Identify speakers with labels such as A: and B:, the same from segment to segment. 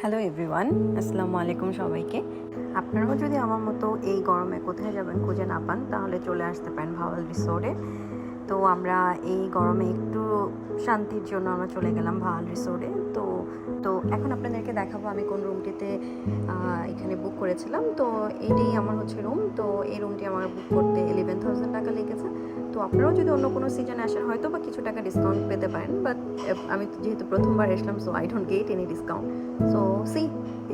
A: Hello everyone, আসসালামু আলাইকুম সবাইকে। আপনারাও যদি আমার মতো এই গরমে কোথায় যাবেন খুঁজে না পান তাহলে চলে আসতে পারেন ভাওয়াল রিসোর্টে। তো আমরা এই গরমে একটু শান্তির জন্য আমরা চলে গেলাম ভাওয়াল রিসোর্টে। তো তো এখন আপনাদেরকে দেখাবো আমি কোন রুমটিতে এখানে বুক করেছিলাম। তো এটাই আমার হচ্ছে রুম। তো এই রুমটি আমার বুক করতে 11,000 টাকা লেগেছে। তো আপনারাও যদি অন্য কোনো সিজনে আসেন হয়তো বা কিছু টাকা ডিসকাউন্ট পেতে পারেন, বাট আমি যেহেতু প্রথমবার আসলাম so I don't get any discount. So see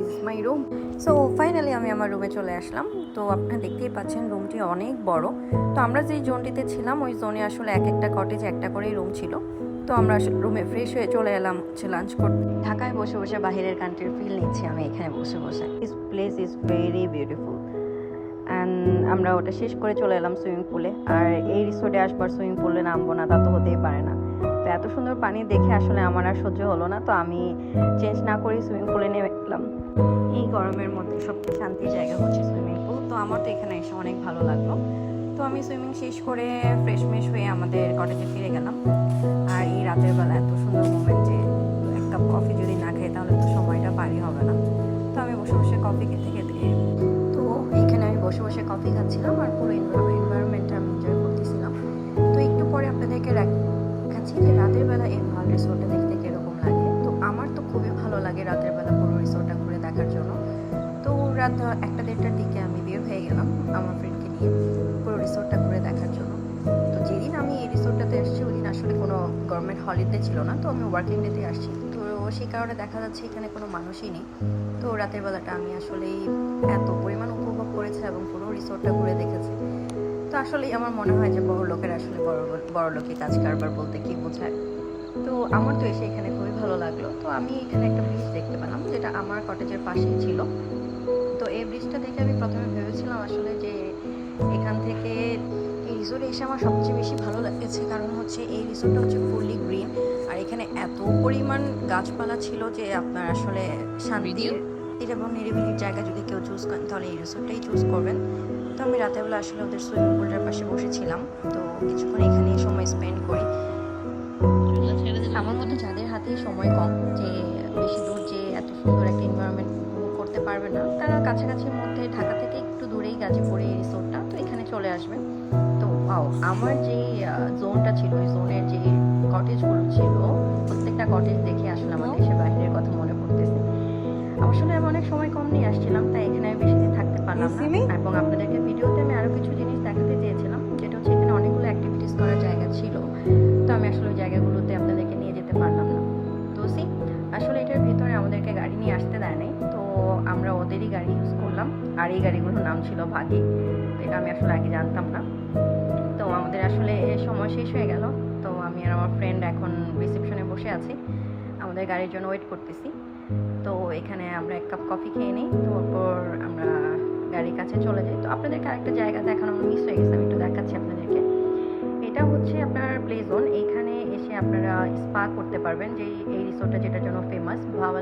A: is my room. So finally আমি আমার রুমে চলে আসলাম। তো আপনারা দেখতেই পাচ্ছেন রুমটি অনেক বড়। তো আমরা যেই জোনটিতে ছিলাম ওই জোনে আসলে এক একটা কটেজে একটা করেই রুম ছিল। তো আমরা রুমে ফ্রেশ হয়ে চলে এলাম হচ্ছে লাঞ্চ করতে। ঢাকায় বসে বসে বাহিরের কান্ট্রির ফিল নিচ্ছি আমি এখানে বসে বসে। This place is very beautiful and আমরা ওটা শেষ করে চলে এলাম সুইমিং পুলে। আর এই রিসোর্টে আসবার সুইমিং পুলে নামবো না তা তো হতেই পারে না। তো এত সুন্দর পানি দেখে আসলে আমার আর সহ্য হলো না, তো আমি চেঞ্জ না করে সুইমিং পুলে নেমে গেলাম। এই গরমের মধ্যে সবচেয়ে শান্তির জায়গা হচ্ছে সুইমিং পুল। তো আমার তো এখানে এসে অনেক ভালো লাগলো। তো আমি সুইমিং শেষ করে ফ্রেশ হয়ে আমাদের কটেজে ফিরে গেলাম। আর এই রাতের বেলা এত সুন্দর মোমেন্ট যে এক কাপ কফি যদি না খাই তাহলে তো সময়টা পারই হবে না। তো আমি বসে বসে কফি খেতে খেতে তো এইখানে আমি বসে বসে কফি খাচ্ছিলাম আর পুরো এনভায়রনমেন্টটা আমি এনজয় করতেছিলাম। তো একটু পরে আপনাদেরকে দেখাচ্ছি যে রাতের বেলা এই ভাওয়াল রিসোর্টটা দেখতে কীরকম লাগে। তো আমার তো খুবই ভালো লাগে রাতের বেলা পুরো রিসোর্টটা ঘুরে দেখার জন্য। তো রাত 1-1:30টার দিকে আমি বের হয়ে গেলাম আমার ফ্রেন্ডকে নিয়ে পুরো রিসোর্টটা ঘুরে দেখার জন্য। তো যেদিন আমি এই রিসোর্টটাতে আসছি ওই দিন আসলে কোনো গভর্নমেন্ট হলিডে ছিল না, তো আমি ওয়ার্কিং ডেতে আসছি। তো সেই কারণে দেখা যাচ্ছে এখানে কোনো মানুষই নেই। তো রাতের বেলাটা আমি আসলেই এত পরিমাণ উপভোগ করেছি এবং পুরো রিসোর্টটা ঘুরে দেখেছি। তো আসলেই আমার মনে হয় যে বড় লোকের আসলে বড় লোকের কাজ কারবার বলতে কি বোঝায়। তো আমার তো এসে এখানে খুবই ভালো লাগলো। তো আমি এখানে একটা ব্রিজ দেখতে পেলাম যেটা আমার কটেজের পাশেই ছিল। তো এই ব্রিজটা দেখে আমি প্রথমে ভেবেছিলাম আসলে যে এখান থেকে এই রিসোর্টে এসে আমার সবচেয়ে বেশি ভালো লেগেছে কারণ হচ্ছে এই রিসোর্টটা হচ্ছে ফুললি গ্রিন। আর এখানে এত পরিমাণ গাছপালা ছিল যে আপনার আসলে শান্তির এবং নিরিবিলির জায়গা যদি কেউ চুজ করেন তাহলে এই রিসোর্টটাই চুজ করবেন। তো আমি রাতেরবেলা আসলে ওদের সুইমিং পুলটার পাশে বসেছিলাম। তো কিছুক্ষণ এখানেই সময় স্পেন্ড করি। আমার মতো যাদের হাতে সময় কম, যে বেশি দূর যে এত সুন্দর একটা এনভায়রনমেন্ট করতে পারবে না, তারা কাছাকাছির মধ্যে ঢাকা থেকে একটু দূরেই গাজীপুরে এই রিসোর্টটা, তো এখানে চলে আসবে। তো আমার যে জোনটা ছিল ওই জোনের যে কটেজগুলো ছিল প্রত্যেকটা কটেজ দেখে আসলে আমার দেশের বাইরের কথা মনে পড়তেছে। আসলে আমি অনেক সময় কম নিয়ে আসছিলাম তাই এখানে আমি বেশি দিন থাকতে পারলাম না। এবং আপনাদেরকে ভিডিওতে আমি আরও কিছু জিনিস দেখাতে চেয়েছিলাম, যেটা হচ্ছে এখানে অনেকগুলো অ্যাক্টিভিটিস করার জায়গা ছিল। তো আমি আসলে ওই জায়গাগুলোতে আপনাদেরকে নিয়ে যেতে পারলাম না। তো আসলে এটার ভিতরে আমাদেরকে গাড়ি নিয়ে আসতে দেয় নাই, তো আমরা ওদেরই গাড়ি ইউজ করলাম। আর এই গাড়িগুলোর নাম ছিল ভাগি। তো এটা আমি আসলে আগে জানতাম না। তো আমাদের আসলে সময় শেষ হয়ে গেল। তো আমি আর আমার ফ্রেন্ড এখন রিসেপশনে বসে আছি, আমাদের গাড়ির জন্য ওয়েট করতেছি। তো এখানে আমরা এক কাপ কফি খেয়ে নিই, তারপর আমরা গাড়ির কাছে চলে যাই। তো আপনাদেরকে আরেকটা জায়গা দেখানো আমার মিস হয়ে গেছে, আমি একটু দেখাচ্ছি আপনাদেরকে। এটা হচ্ছে আপনার প্লে জোন। এখানে এসে আপনারা স্পা করতে পারবেন, যে এই রিসোর্টটা যেটার জন্য ফেমাস ভাওয়াল